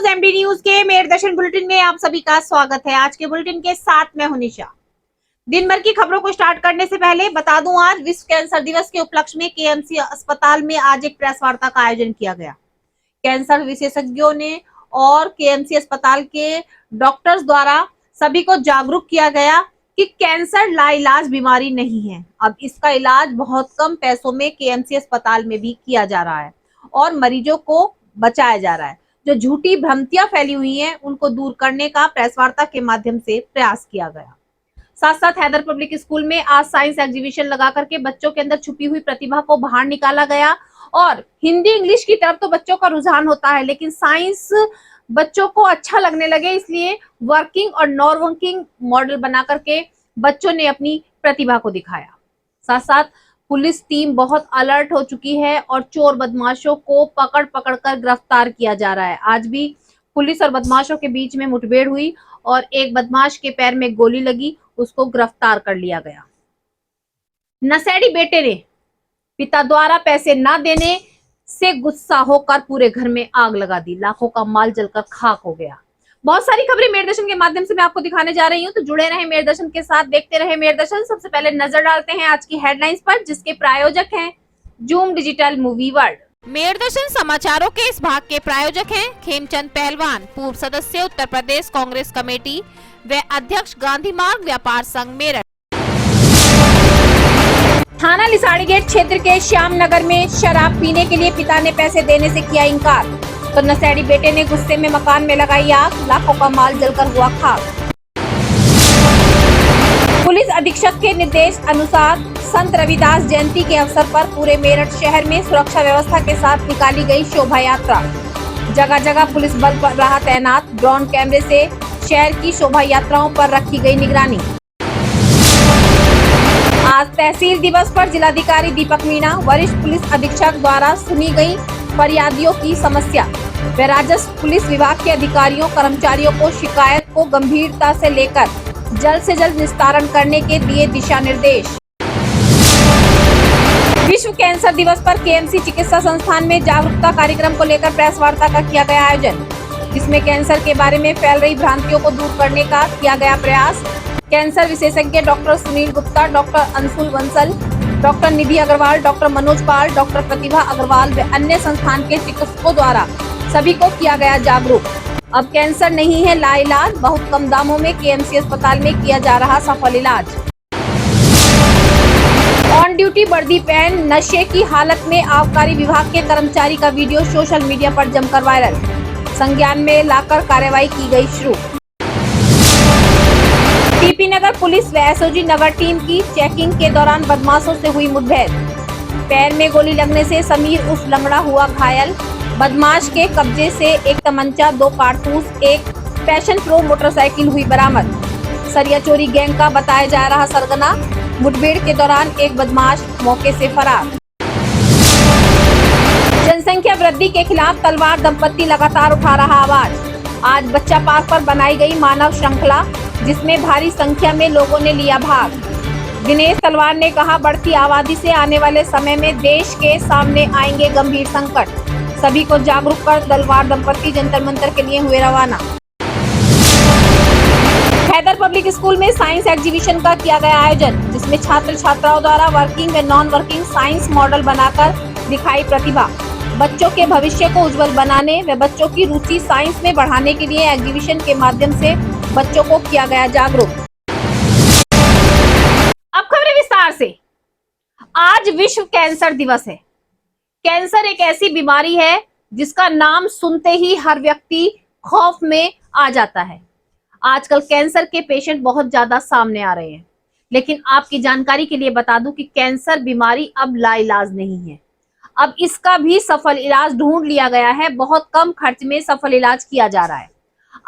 News MD news के मेरदर्शन bulletin में आप सभी का स्वागत है। आज के बुलेटिन के साथ मैं हूं निशा। दिन भर की खबरों को स्टार्ट करने से पहले बता दूं, आज विश्व कैंसर दिवस के उपलक्ष्य में केएमसी अस्पताल में आज एक प्रेस वार्ता का आयोजन किया गया। कैंसर विशेषज्ञों ने और केएमसी अस्पताल के डॉक्टर्स द्वारा सभी को जागरूक किया गया कि कैंसर लाइलाज बीमारी नहीं है। अब इसका इलाज बहुत कम पैसों में केएमसी अस्पताल में भी किया जा रहा है और मरीजों को बचाया जा रहा है। जो झूठी भ्रांतियां फैली हुई हैं उनको दूर करने का प्रेस वार्ता के माध्यम से प्रयास किया गया। साथ साथ हैदर पब्लिक स्कूल में आज साइंस एग्जीबिशन लगा करके बच्चों के अंदर छुपी हुई प्रतिभा को बाहर निकाला गया। और हिंदी इंग्लिश की तरफ तो बच्चों का रुझान होता है, लेकिन साइंस बच्चों को अच्छा लगने लगे, इसलिए वर्किंग और नॉन वर्किंग मॉडल बना करके बच्चों ने अपनी प्रतिभा को दिखाया। साथ साथ पुलिस टीम बहुत अलर्ट हो चुकी है और चोर बदमाशों को पकड़ कर गिरफ्तार किया जा रहा है। आज भी पुलिस और बदमाशों के बीच में मुठभेड़ हुई और एक बदमाश के पैर में गोली लगी, उसको गिरफ्तार कर लिया गया। नशेड़ी बेटे ने पिता द्वारा पैसे न देने से गुस्सा होकर पूरे घर में आग लगा दी। लाखों का माल जलकर खाक हो गया। बहुत सारी खबरें मेरदर्शन के माध्यम से मैं आपको दिखाने जा रही हूं, तो जुड़े रहें मेरदर्शन के साथ, देखते रहें मेरदर्शन। सबसे पहले नजर डालते हैं आज की हेडलाइंस पर, जिसके प्रायोजक हैं जूम डिजिटल मूवी वर्ल्ड। मेरदर्शन समाचारों के इस भाग के प्रायोजक हैं खेमचंद पहलवान, पूर्व सदस्य उत्तर प्रदेश कांग्रेस कमेटी व अध्यक्ष गांधी मार्ग व्यापार संघ मेरठ। थाना लिसाड़ी गेट क्षेत्र के श्याम नगर में शराब पीने के लिए पिता ने पैसे देने से किया इनकार, तो नशेड़ी बेटे ने गुस्से में मकान में लगाई आग। लाखों का माल जलकर हुआ खाक। पुलिस अधीक्षक के निर्देश अनुसार संत रविदास जयंती के अवसर पर पूरे मेरठ शहर में सुरक्षा व्यवस्था के साथ निकाली गई शोभा यात्रा। जगह जगह पुलिस बल पर रहा तैनात। ड्रोन कैमरे से शहर की शोभा यात्राओं पर रखी गई निगरानी। आज तहसील दिवस पर जिलाधिकारी दीपक मीणा, वरिष्ठ पुलिस अधीक्षक द्वारा सुनी गई फरियादियों की समस्या व राजस्व पुलिस विभाग के अधिकारियों कर्मचारियों को शिकायत को गंभीरता से लेकर जल्द से जल्द निस्तारण करने के दिए दिशा निर्देश। विश्व कैंसर दिवस पर केएमसी चिकित्सा संस्थान में जागरूकता कार्यक्रम को लेकर प्रेस वार्ता का किया गया आयोजन, जिसमें कैंसर के बारे में फैल रही भ्रांतियों को दूर करने का किया गया प्रयास। कैंसर विशेषज्ञ doctor Sunil Gupta, doctor Anshul Bansal, doctor Nidhi Agarwal, doctor Manoj Pal, doctor Pratibha Agarwal व अन्य संस्थान के चिकित्सकों द्वारा सभी को किया गया जागरूक। अब कैंसर नहीं है लाइलाज, बहुत कम दामों में केएमसी अस्पताल में किया जा रहा सफल इलाज। ऑन ड्यूटी वर्दी पहन नशे की हालत में आबकारी विभाग के कर्मचारी का वीडियो सोशल मीडिया पर जमकर वायरल। संज्ञान में लाकर कार्रवाई की गई शुरू। टीपी नगर पुलिस व एसओजी नगर टीम की चेकिंग के दौरान बदमाशों से हुई मुठभेड़। पैर में गोली लगने से समीर उर्फ लंगड़ा हुआ घायल। बदमाश के कब्जे से एक तमंचा, 2 कारतूस, एक पैशन प्रो मोटरसाइकिल हुई बरामद। सरिया चोरी गैंग का बताया जा रहा सरगना। मुठभेड़ के दौरान एक बदमाश मौके से फरार। जनसंख्या वृद्धि के खिलाफ तलवार दंपत्ति लगातार उठा रहा आवाज। आज बच्चा पार्क पर बनाई गई मानव श्रृंखला, जिसमें भारी संख्या में लोगों ने लिया भाग। दिनेश तलवार ने कहा, बढ़ती आबादी से आने वाले समय में देश के सामने आएंगे गंभीर संकट। सभी को जागरूक कर तलवार दंपत्ति जंतर मंतर के लिए हुए रवाना। हैदर पब्लिक स्कूल में साइंस एग्जीबिशन का किया गया आयोजन, जिसमें छात्र छात्राओं द्वारा वर्किंग व नॉन वर्किंग साइंस मॉडल बनाकर दिखाई प्रतिभा। बच्चों के भविष्य को उज्जवल बनाने व बच्चों की रुचि साइंस में बढ़ाने के लिए एग्जीबिशन के माध्यम से बच्चों को किया गया जागरूक। अब खबरें विस्तार से। आज विश्व कैंसर दिवस है। कैंसर एक ऐसी बीमारी है जिसका नाम सुनते ही हर व्यक्ति खौफ में आ जाता है। आजकल कैंसर के पेशेंट बहुत ज्यादा सामने आ रहे हैं, लेकिन आपकी जानकारी के लिए बता दूं कि कैंसर बीमारी अब लाइलाज नहीं है। अब इसका भी सफल इलाज ढूंढ लिया गया है। बहुत कम खर्च में सफल इलाज किया जा रहा है।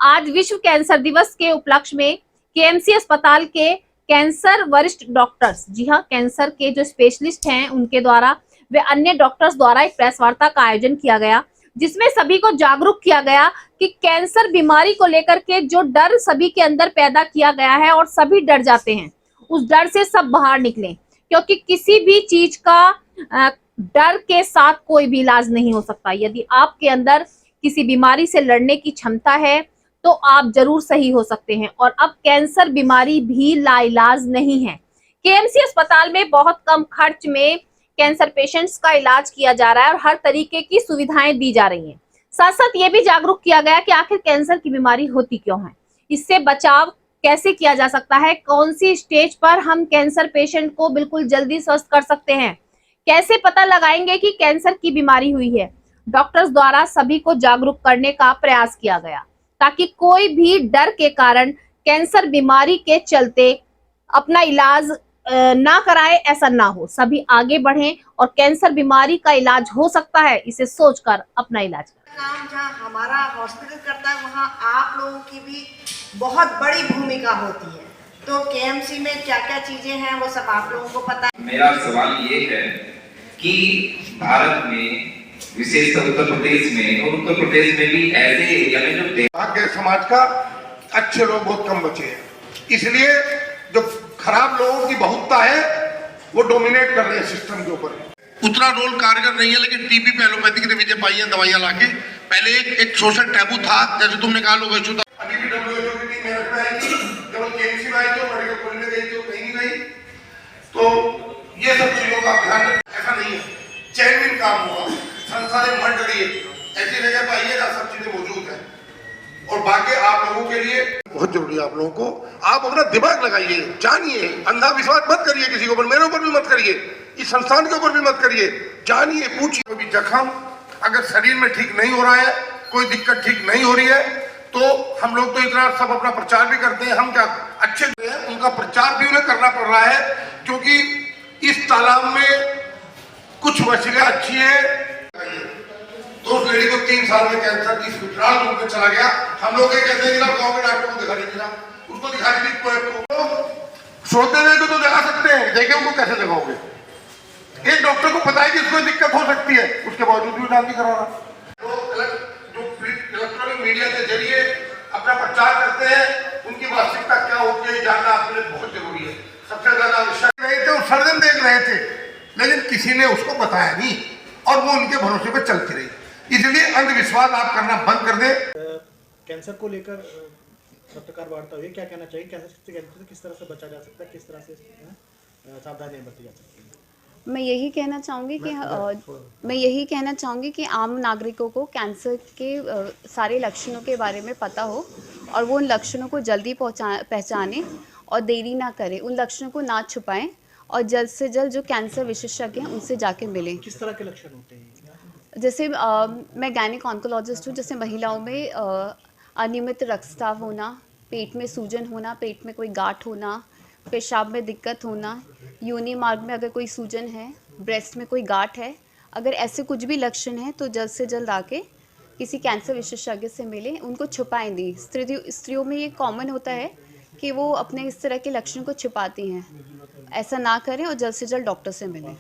आज विश्व कैंसर दिवस के उपलक्ष्य में केएमसी अस्पताल के कैंसर वरिष्ठ डॉक्टर्स, जी हाँ, कैंसर के जो स्पेशलिस्ट हैं उनके द्वारा वे अन्य डॉक्टर्स द्वारा एक प्रेस वार्ता का आयोजन किया गया, जिसमें सभी को जागरूक किया गया कि कैंसर बीमारी को लेकर के जो डर सभी के अंदर पैदा किया गया है और सभी डर जाते हैं, उस डर से सब बाहर निकलें, क्योंकि किसी भी चीज का डर के साथ कोई भी इलाज नहीं हो सकता। यदि आपके अंदर किसी बीमारी से लड़ने की क्षमता है तो आप जरूर सही हो सकते हैं। और अब कैंसर बीमारी भी लाइलाज नहीं है। केएमसी अस्पताल में बहुत कम खर्च में कैंसर पेशेंट्स का इलाज किया जा रहा है और हर तरीके की सुविधाएं दी जा रही हैं। साथ साथ ये भी जागरूक किया गया कि आखिर कैंसर की बीमारी होती क्यों है, इससे बचाव कैसे किया जा सकता है, कौन सी स्टेज पर हम कैंसर पेशेंट को बिल्कुल जल्दी स्वस्थ कर सकते हैं, कैसे पता लगाएंगे कि कैंसर की बीमारी हुई है। डॉक्टर्स द्वारा सभी को जागरूक करने का प्रयास किया गया ताकि कोई भी डर के कारण कैंसर बीमारी के चलते अपना इलाज ना कराए, ऐसा ना हो। सभी आगे बढ़ें और कैंसर बीमारी का इलाज हो सकता है इसे सोचकर अपना इलाज करें। काम जहाँ हमारा हॉस्पिटल करता है वहाँ आप लोगों की भी बहुत बड़ी भूमिका होती है। तो केएमसी में क्या क्या चीजें हैं वो सब आप लोगों को पता है। मेरा सवाल ये है कि भारत में विशेषकर उत्तर प्रदेश में और उत्तर प्रदेश में भी ऐसे एरिया में जो भाग्य समाज का अच्छे लोग बहुत कम बचे हैं, इसलिए जो खराब लोगों की बहुतता है वो डोमिनेट कर रहे हैं सिस्टम के ऊपर। उतना रोल कारगर नहीं है, लेकिन टीबी पे एलोपैथिक ने विजय पाई है दवाइयां लाके। पहले एक सोशल टैबू था, जैसे तुमने कहा लोग अछूता। अभी भी WHO की टीम मेरठ में आई थी, केवल केएमसी में आई थी, मेडिकल कॉलेज में गई थी, कहीं नहीं गई। तो ये सब चीजों का ध्यान रखें, ऐसा नहीं है, चैनविन काम होगा, संस्थाएं बढ़ रही है, ऐसी जगह पर आइएगा, सब चीजें मौजूद है। और बाकी आप लोगों के लिए बहुत जरूरी है, आप लोगों को आप अपना दिमाग लगाइए, जानिए, अंधा विश्वास मत करिए किसी के ऊपर, मेरे ऊपर भी मत करिए, इस संस्थान के ऊपर भी मत करिए, जानिए, पूछिए। कोई भी जख्म अगर शरीर में ठीक नहीं हो रहा है, कोई दिक्कत ठीक नहीं हो रही है, तो हम लोग तो इतना सब अपना प्रचार भी करते हैं, हम क्या अच्छे हैं, उनका प्रचार भी उन्हें करना पड़ रहा है, क्योंकि इस तालाब में कुछ मछलियां अच्छी है। तो उस लेडी को 3 साल में कैंसर की विकराल रूप में चला गया। हम लोग कहते हैं गाँव के डॉक्टर को दिखा दीजिए, उसको दिखा दीजिए, सोते हुए को तो दिखा सकते हैं, देखे उनको कैसे दिखाओगे। एक डॉक्टर को पता है कि इसको दिक्कत हो सकती है, उसके बावजूद भी इलाज नहीं करा रहा। जो इलेक्ट्रॉनिक मीडिया के जरिए अपना प्रचार करते हैं, उनकी वास्तविकता क्या होती है जानना आपके लिए बहुत जरूरी है। सबसे ज्यादा आवश्यक रहे थे, सर्जन देख रहे थे, लेकिन किसी ने उसको बताया नहीं और वो उनके भरोसे पर चलती रही। इसलिए अंधविश्वास आप करना बंद कर दें। कैंसर को लेकर पत्रकार वार्ता हुई, क्या कहना चाहिए, कैंसर से किस तरह से बचा जा सकता है, किस तरह से सावधानियां बरती जा सकती है। मैं यही कहना चाहूँगी कि आम नागरिकों को कैंसर के सारे लक्षणों के बारे में पता हो और वो उन लक्षणों को जल्दी पहचाने और देरी ना करें, उन लक्षणों को ना छुपाएं और जल्द से जल्द जो कैंसर विशेषज्ञ हैं उनसे जाके मिलें। किस तरह के लक्षण होते हैं? जैसे मैं गायनिक ऑन्कोलॉजिस्ट हूँ, जैसे महिलाओं में अनियमित रक्तस्राव होना, पेट में सूजन होना, पेट में कोई गांठ होना, पेशाब में दिक्कत होना, योनि मार्ग में अगर कोई सूजन है, ब्रेस्ट में कोई गांठ है, अगर ऐसे कुछ भी लक्षण हैं तो जल्द से जल्द आके किसी कैंसर विशेषज्ञ से मिलें, उनको छुपाएं नहीं। स्त्रियों में ये कॉमन होता है कि वो अपने इस तरह के लक्षण को छिपाती हैं, ऐसा ना करें और जल्द से जल्द डॉक्टर से मिलें।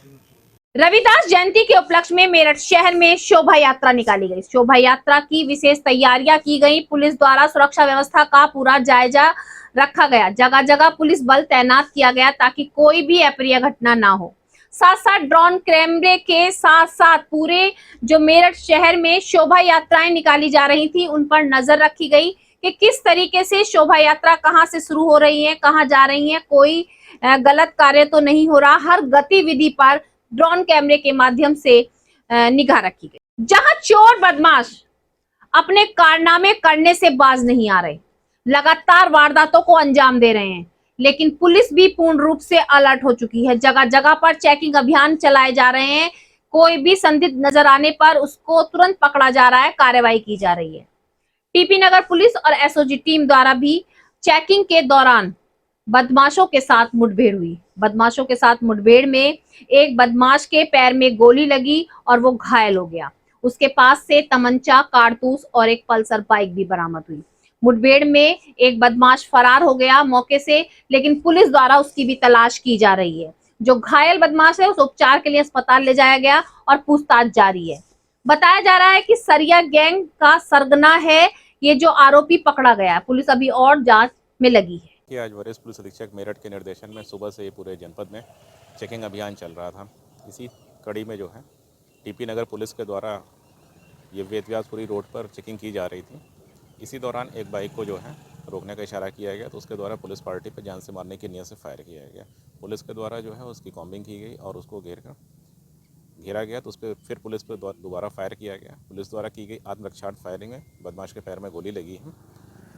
रविदास जयंती के उपलक्ष्य में मेरठ शहर में शोभा यात्रा निकाली गई। शोभा यात्रा की विशेष तैयारियां की गई। पुलिस द्वारा सुरक्षा व्यवस्था का पूरा जायजा रखा गया। जगह जगह पुलिस बल तैनात किया गया ताकि कोई भी अप्रिय घटना ना हो। साथ साथ ड्रोन कैमरे के साथ साथ पूरे जो मेरठ शहर में शोभा यात्राएं निकाली जा रही थी उन पर नजर रखी गई कि किस तरीके से शोभा यात्रा कहां से शुरू हो रही है, कहां जा रही है, कोई गलत कार्य तो नहीं हो रहा। हर गतिविधि पर ड्रोन कैमरे के माध्यम से निगाह रखी गई। जहां चोर बदमाश अपने कारनामे करने से बाज नहीं आ रहे, लगातार वारदातों को अंजाम दे रहे हैं, लेकिन पुलिस भी पूर्ण रूप से अलर्ट हो चुकी है। जगह जगह पर चेकिंग अभियान चलाए जा रहे हैं। कोई भी संदिग्ध नजर आने पर उसको तुरंत पकड़ा जा रहा है, कार्रवाई की जा रही है। टीपी नगर पुलिस और एसओजी टीम द्वारा भी चेकिंग के दौरान बदमाशों के साथ मुठभेड़ हुई। बदमाशों के साथ मुठभेड़ में एक बदमाश के पैर में गोली लगी और वो घायल हो गया। उसके पास से तमंचा, कारतूस और एक पल्सर बाइक भी बरामद हुई। मुठभेड़ में एक बदमाश फरार हो गया मौके से, लेकिन पुलिस द्वारा उसकी भी तलाश की जा रही है। जो घायल बदमाश है उस उपचार के लिए अस्पताल ले जाया गया और पूछताछ जारी है। बताया जा रहा है कि सरिया गैंग का सरगना है ये जो आरोपी पकड़ा गया है। पुलिस अभी और जांच में लगी है। कि आज वरिष्ठ पुलिस अधीक्षक मेरठ के निर्देशन में सुबह से पूरे जनपद में चेकिंग अभियान चल रहा था। इसी कड़ी में जो है टीपी नगर पुलिस के द्वारा ये वेदव्यासपुरी रोड पर चेकिंग की जा रही थी। इसी दौरान एक बाइक को जो है रोकने का इशारा किया गया, तो उसके द्वारा पुलिस पार्टी पर जान से मारने की नीयत से फायर किया गया। पुलिस के द्वारा जो है उसकी कॉम्बिंग की गई और उसको घेरा गया, तो उस पर फिर पुलिस पर दोबारा फायर किया गया। पुलिस द्वारा की गई आत्मरक्षार्थ फायरिंग में बदमाश के पैर में गोली लगी है।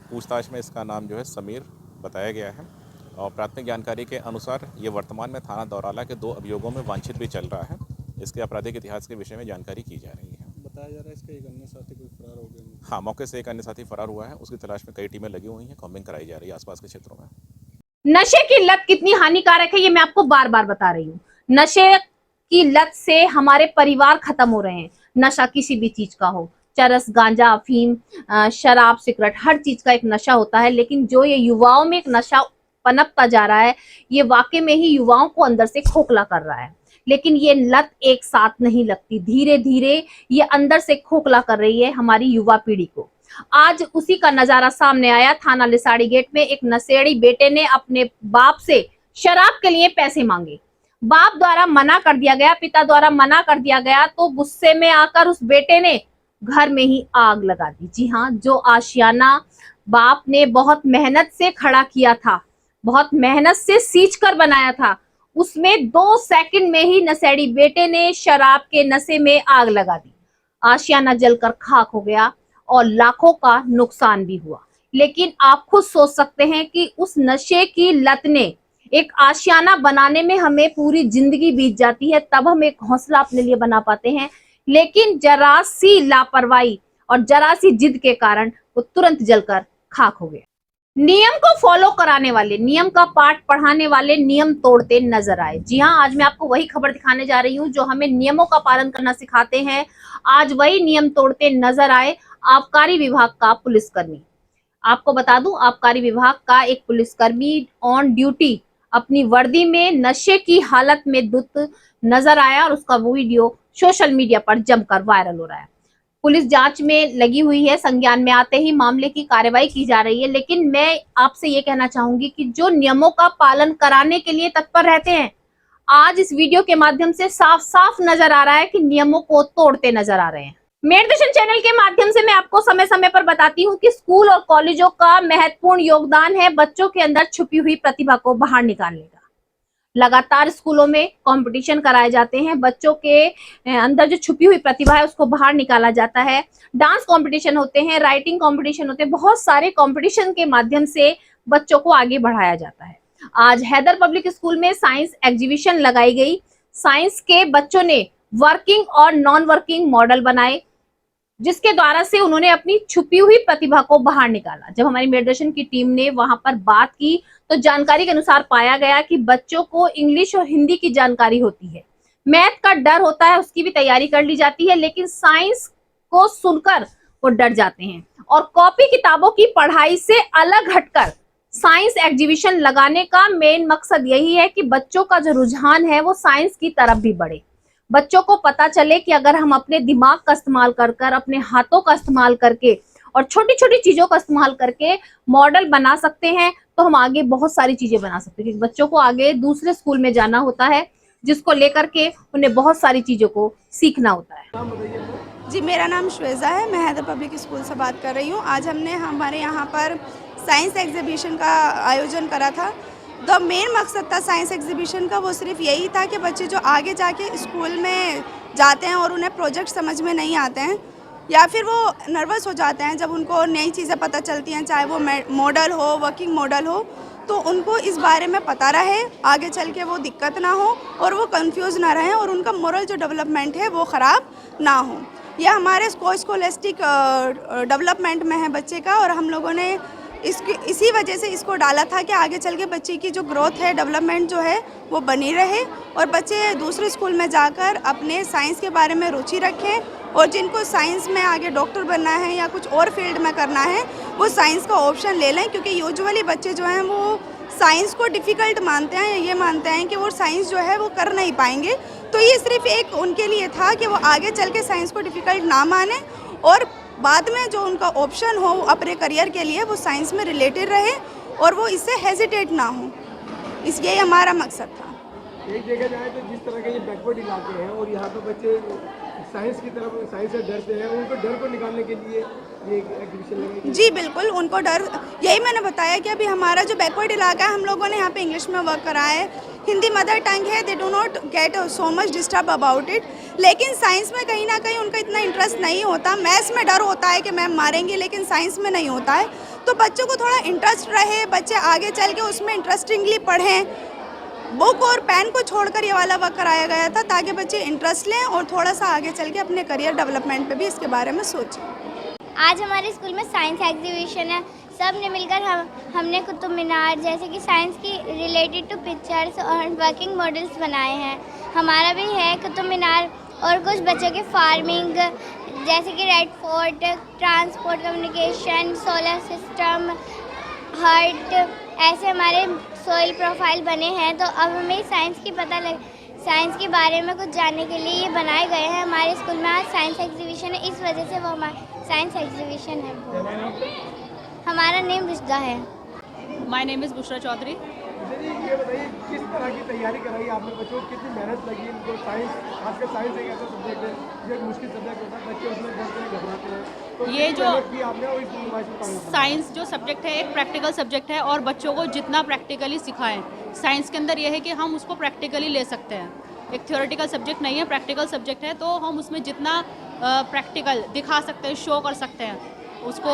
पूछताछ में इसका नाम जो है समीर बताया गया है और प्राथमिक जानकारी के अनुसार ये वर्तमान में थाना दौराला के 2 अभियोगों में वांछित भी चल रहा है। इसके आपराधिक इतिहास के विषय में जानकारी की जा रही है। बताया जा रहा है इसका एक अन्य साथी कोई फरार हो गया। हाँ, मौके से एक अन्य साथी फरार हुआ है। उसकी तलाश में कई टीमें लगी हुई हैं, कॉम्बिंग कराई जा रही है आसपास के क्षेत्रों में। नशे की लत कितनी हानिकारक है ये मैं आपको बार बार बता रही हूँ। नशे की लत से हमारे परिवार खत्म हो रहे हैं। नशा किसी भी चीज का हो, चरस, गांजा, अफीम, शराब, सिगरेट, हर चीज का एक नशा होता है। लेकिन जो ये युवाओं में एक नशा पनपता जा रहा है, ये वाकई में ही युवाओं को अंदर से खोखला कर रहा है। लेकिन ये लत एक साथ नहीं लगती, धीरे धीरे ये अंदर से खोखला कर रही है हमारी युवा पीढ़ी को। आज उसी का नजारा सामने आया। थाना लिसाड़ी गेट में एक नशेड़ी बेटे ने अपने बाप से शराब के लिए पैसे मांगे। बाप द्वारा मना कर दिया गया, पिता द्वारा मना कर दिया गया, तो गुस्से में आकर उस बेटे ने घर में ही आग लगा दी। जी हाँ, जो आशियाना बाप ने बहुत मेहनत से खड़ा किया था, बहुत मेहनत से सींच कर बनाया था, उसमें 2 सेकंड में ही नशेड़ी बेटे ने शराब के नशे में आग लगा दी। आशियाना जलकर खाक हो गया और लाखों का नुकसान भी हुआ। लेकिन आप खुद सोच सकते हैं कि उस नशे की लत ने एक आशियाना बनाने में हमें पूरी जिंदगी बीत जाती है, तब हम एक घोंसला अपने लिए बना पाते हैं। लेकिन जरा सी लापरवाही और जरा सी जिद के कारण वो तुरंत जलकर खाक हो गया। नियम को फॉलो कराने वाले, नियम का पाठ पढ़ाने वाले नियम तोड़ते नजर आए। जी हाँ, आज मैं आपको वही खबर दिखाने जा रही हूँ जो हमें नियमों का पालन करना सिखाते हैं। आज वही नियम तोड़ते नजर आए आबकारी विभाग का पुलिसकर्मी। आपको बता दूं, आबकारी विभाग का एक पुलिसकर्मी ऑन ड्यूटी अपनी वर्दी में नशे की हालत में धुत नजर आया और उसका वीडियो सोशल मीडिया पर जमकर वायरल हो रहा है। पुलिस जांच में लगी हुई है, संज्ञान में आते ही मामले की कार्रवाई की जा रही है। लेकिन मैं आपसे ये कहना चाहूंगी कि जो नियमों का पालन कराने के लिए तत्पर रहते हैं, आज इस वीडियो के माध्यम से साफ साफ नजर आ रहा है कि नियमों को तोड़ते नजर आ रहे हैं। मेरदर्शन चैनल के माध्यम से मैं आपको समय समय पर बताती हूँ कि स्कूल और कॉलेजों का महत्वपूर्ण योगदान है बच्चों के अंदर छुपी हुई प्रतिभा को बाहर निकालने का। लगातार स्कूलों में कंपटीशन कराए जाते हैं, बच्चों के अंदर जो छुपी हुई प्रतिभा है उसको बाहर निकाला जाता है। डांस कंपटीशन होते हैं, राइटिंग कंपटीशन होते हैं, बहुत सारे कंपटीशन के माध्यम से बच्चों को आगे बढ़ाया जाता है। आज हैदर पब्लिक स्कूल में साइंस एग्जीबिशन लगाई गई। साइंस के बच्चों ने वर्किंग और नॉन वर्किंग मॉडल बनाए, जिसके द्वारा से उन्होंने अपनी छुपी हुई प्रतिभा को बाहर निकाला। जब हमारी मेरदर्शन की टीम ने वहां पर बात की तो जानकारी के अनुसार पाया गया कि बच्चों को इंग्लिश और हिंदी की जानकारी होती है, मैथ का डर होता है, उसकी भी तैयारी कर ली जाती है, लेकिन साइंस को सुनकर वो डर जाते हैं। और कॉपी किताबों की पढ़ाई से अलग हटकर साइंस एग्जीबिशन लगाने का मेन मकसद यही है कि बच्चों का जो रुझान है वो साइंस की तरफ भी बढ़े। बच्चों को पता चले कि अगर हम अपने दिमाग का इस्तेमाल कर अपने हाथों का इस्तेमाल करके और छोटी छोटी चीजों का इस्तेमाल करके मॉडल बना सकते हैं तो हम आगे बहुत सारी चीजें बना सकते हैं। बच्चों को आगे दूसरे स्कूल में जाना होता है, जिसको लेकर के उन्हें बहुत सारी चीजों को सीखना होता है। जी, मेरा नाम श्वेजा है, मैं हैदर पब्लिक स्कूल से बात कर रही हूँ। आज हमने हमारे यहाँ पर साइंस एग्जीबिशन का आयोजन करा था। तो मेन मकसद था साइंस एग्जीबिशन का वो सिर्फ यही था कि बच्चे जो आगे जाके स्कूल में जाते हैं और उन्हें प्रोजेक्ट समझ में नहीं आते हैं या फिर वो नर्वस हो जाते हैं जब उनको नई चीज़ें पता चलती हैं, चाहे वो मॉडल हो, वर्किंग मॉडल हो, तो उनको इस बारे में पता रहे, आगे चल के वो दिक्कत ना हो और वो कंफ्यूज ना रहें और उनका मोरल जो डेवलपमेंट है वो ख़राब ना हो। यह हमारे स्कोलेस्टिक डेवलपमेंट में है बच्चे का, और हम लोगों ने इसी वजह से इसको डाला था कि आगे चल के बच्चे की जो ग्रोथ है, डेवलपमेंट जो है वो बनी रहे और बच्चे दूसरे स्कूल में जाकर अपने साइंस के बारे में रुचि रखें, और जिनको साइंस में आगे डॉक्टर बनना है या कुछ और फील्ड में करना है वो साइंस का ऑप्शन ले लें। क्योंकि यूजुअली बच्चे जो हैं वो साइंस को डिफ़िकल्ट मानते हैं, ये मानते हैं कि वो साइंस जो है वो कर नहीं पाएंगे। तो ये सिर्फ एक उनके लिए था कि वो आगे चल के साइंस को डिफ़िकल्ट ना माने और बाद में जो उनका ऑप्शन हो अपने करियर के लिए वो साइंस में रिलेटेड रहे और वो इससे हेजिटेट ना हो। इसलिए हमारा मकसद था। एक देखा जाए तो जिस तरह के ये बैकवर्ड इलाके हैं और यहाँ पे बच्चे साइंस की तरफ, साइंस से डरते हैं, उनको डर को निकालने के लिए ये एग्जीबिशन लगाई। जी बिल्कुल, उनको डर, यही मैंने बताया कि अभी हमारा जो बैकवर्ड इलाका है, हम लोगों ने यहाँ पे इंग्लिश में वर्क करा है, हिंदी मदर टंग है, they do not get so much disturb about it. लेकिन साइंस में कहीं ना कहीं उनका इतना इंटरेस्ट नहीं होता। मैथ्स में डर होता है कि मैम मारेंगे, लेकिन साइंस में नहीं होता है। तो बच्चों को थोड़ा इंटरेस्ट रहे, बच्चे आगे चल के उसमें इंटरेस्टिंगली पढ़ें। बुक और पेन को छोड़कर ये वाला वर्क कराया गया था ताकि बच्चे इंटरेस्ट लें और थोड़ा सा आगे चल के अपने करियर डेवलपमेंट पे भी इसके बारे में सोचें। आज हमारे स्कूल में साइंस एग्जीबिशन है। सब ने मिलकर हमने कुतुब मीनार जैसे कि साइंस की रिलेटेड टू पिक्चर्स और वर्किंग मॉडल्स बनाए हैं। हमारा भी है कुतुब मीनार, और कुछ बच्चों के फार्मिंग जैसे कि red fort, transport, communication, solar system, heart, ऐसे हमारे सोइल प्रोफाइल बने हैं। तो अब हमें साइंस के बारे में कुछ जानने के लिए ये बनाए गए हैं। हमारे स्कूल में आज साइंस एग्जीबिशन है, इस वजह से वो हमारा साइंस एग्जीबिशन है। हमारा नेम रिश्ता है। My name is Bushra Chaudhary. ये बताइए किस तरह की तैयारी कराई आपने बच्चों को, कितनी मेहनत लगी इनको? साइंस, खासकर साइंस एक ऐसा सब्जेक्ट है जो एक मुश्किल सब्जेक्ट होता है, बच्चे उसमें डरते हैं, घबराते हैं। तो ये जो भी आपने और इस साइंस जो सब्जेक्ट है एक प्रैक्टिकल सब्जेक्ट है, और बच्चों को जितना प्रैक्टिकली सिखाएं। साइंस के अंदर ये है कि हम उसको प्रैक्टिकली ले सकते हैं। एक थ्योरेटिकल सब्जेक्ट नहीं है, प्रैक्टिकल सब्जेक्ट है, तो हम उसमें जितना प्रैक्टिकल दिखा सकते हैं, शो कर सकते हैं। उसको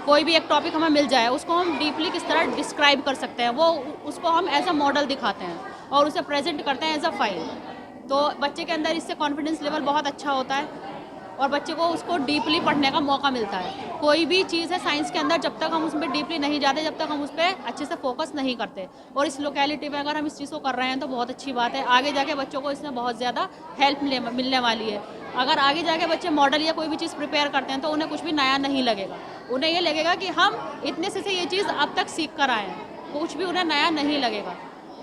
कोई भी एक टॉपिक हमें मिल जाए, उसको हम डीपली किस तरह डिस्क्राइब कर सकते हैं, वो उसको हम एज अ मॉडल दिखाते हैं और उसे प्रेजेंट करते हैं एज अ फाइल। तो बच्चे के अंदर इससे कॉन्फिडेंस लेवल बहुत अच्छा होता है और बच्चे को उसको डीपली पढ़ने का मौका मिलता है। कोई भी चीज़ है साइंस के अंदर, जब तक हम उसमें डीपली नहीं जाते, जब तक हम उस पर अच्छे से फोकस नहीं करते, और इस लोकेलिटी में अगर हम इस चीज़ को कर रहे हैं तो बहुत अच्छी बात है। आगे जाके बच्चों को इसमें बहुत ज़्यादा हेल्प मिलने वाली है। अगर आगे जाके बच्चे मॉडल या कोई भी चीज़ प्रिपेयर करते हैं तो उन्हें कुछ भी नया नहीं लगेगा। उन्हें ये लगेगा कि हम इतने से ये चीज़ अब तक सीख कर आए हैं, कुछ भी उन्हें नया नहीं लगेगा।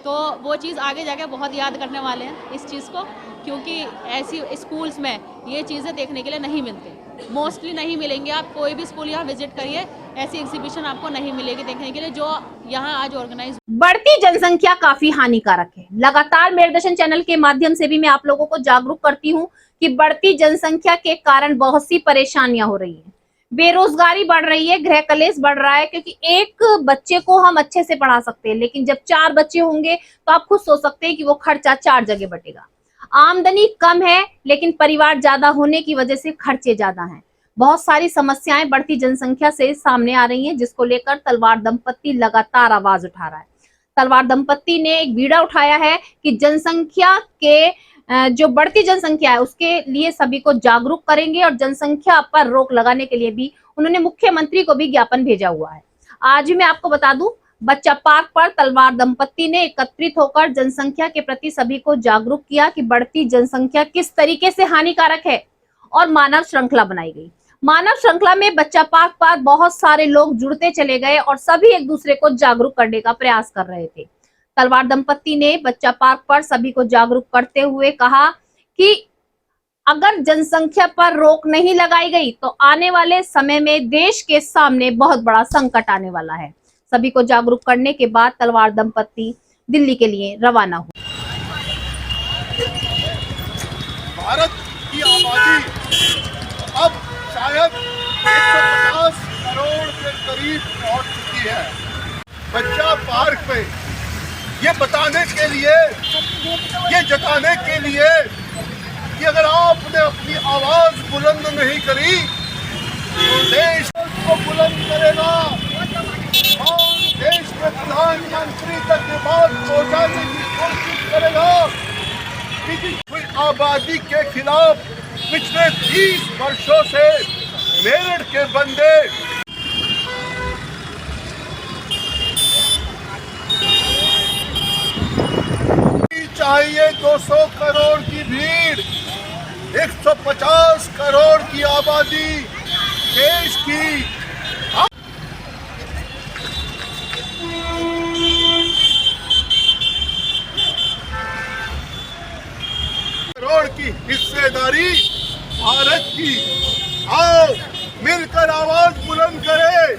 तो वो चीज़ आगे जाके बहुत याद करने वाले हैं इस चीज़ को, क्योंकि ऐसी स्कूल्स में ये चीज़ें देखने के लिए नहीं मिलती, मोस्टली नहीं मिलेंगे। आप कोई भी स्कूल यहाँ विजिट करिए, ऐसी एग्जीबिशन आपको नहीं मिलेगी देखने के लिए जो यहाँ आज ऑर्गेनाइज। बढ़ती जनसंख्या काफी हानिकारक है। लगातार मेरदर्शन चैनल के माध्यम से भी मैं आप लोगों को जागरूक करती हूँ कि बढ़ती जनसंख्या के कारण बहुत सी परेशानियां हो रही हैं। बेरोजगारी बढ़ रही है, गृह कलेश बढ़ रहा है, क्योंकि एक बच्चे को हम अच्छे से पढ़ा सकते हैं, लेकिन जब 4 बच्चे होंगे तो आप खुद सोच सकते हैं कि वो खर्चा 4 जगह बटेगा। आमदनी कम है, लेकिन परिवार ज्यादा होने की वजह से खर्चे ज्यादा हैं। बहुत सारी समस्याएं बढ़ती जनसंख्या से सामने आ रही हैं, जिसको लेकर तलवार दंपत्ति लगातार आवाज उठा रहा है। तलवार दंपत्ति ने एक बीड़ा उठाया है कि जनसंख्या के जो बढ़ती जनसंख्या है उसके लिए सभी को जागरूक करेंगे, और जनसंख्या पर रोक लगाने के लिए भी उन्होंने मुख्यमंत्री को भी ज्ञापन भेजा हुआ है। आज मैं आपको बता दूं, बच्चा पार्क पर तलवार दंपत्ति ने एकत्रित होकर जनसंख्या के प्रति सभी को जागरूक किया कि बढ़ती जनसंख्या किस तरीके से हानिकारक है, और मानव श्रृंखला बनाई गई। मानव श्रृंखला में बच्चा पार्क पर बहुत सारे लोग जुड़ते चले गए और सभी एक दूसरे को जागरूक करने का प्रयास कर रहे थे। तलवार दंपत्ति ने बच्चा पार्क पर सभी को जागरूक करते हुए कहा कि अगर जनसंख्या पर रोक नहीं लगाई गई तो आने वाले समय में देश के सामने बहुत बड़ा संकट आने वाला है। सभी को जागरूक करने के बाद तलवार दंपत्ति दिल्ली के लिए रवाना हुए। भारत की आबादी अब शायद 150 करोड़ के करीब पहुंच चुकी है। बच्चा पार्क पे ये बताने के लिए, ये जताने के लिए कि अगर आपने अपनी आवाज बुलंद नहीं करी तो देश को बुलंद करेगा और देश के प्रधानमंत्री तक ये बात पहुंचाने की कोशिश करेगा कि आबादी के खिलाफ पिछले 30 वर्षों से मेरठ के बंदे चाहिए 200 करोड़ की भीड़, 150 करोड़ की आबादी देश की, करोड़ की हिस्सेदारी भारत की। आओ मिलकर आवाज बुलंद करें,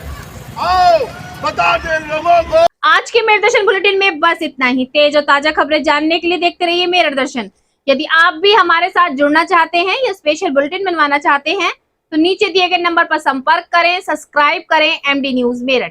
आओ बता दें लोगों को। आज के मेरठ दर्शन बुलेटिन में बस इतना ही। तेज और ताजा खबरें जानने के लिए देखते रहिए मेरठ दर्शन। यदि आप भी हमारे साथ जुड़ना चाहते हैं या स्पेशल बुलेटिन बनवाना चाहते हैं तो नीचे दिए गए नंबर पर संपर्क करें, सब्सक्राइब करें एमडी न्यूज मेरठ।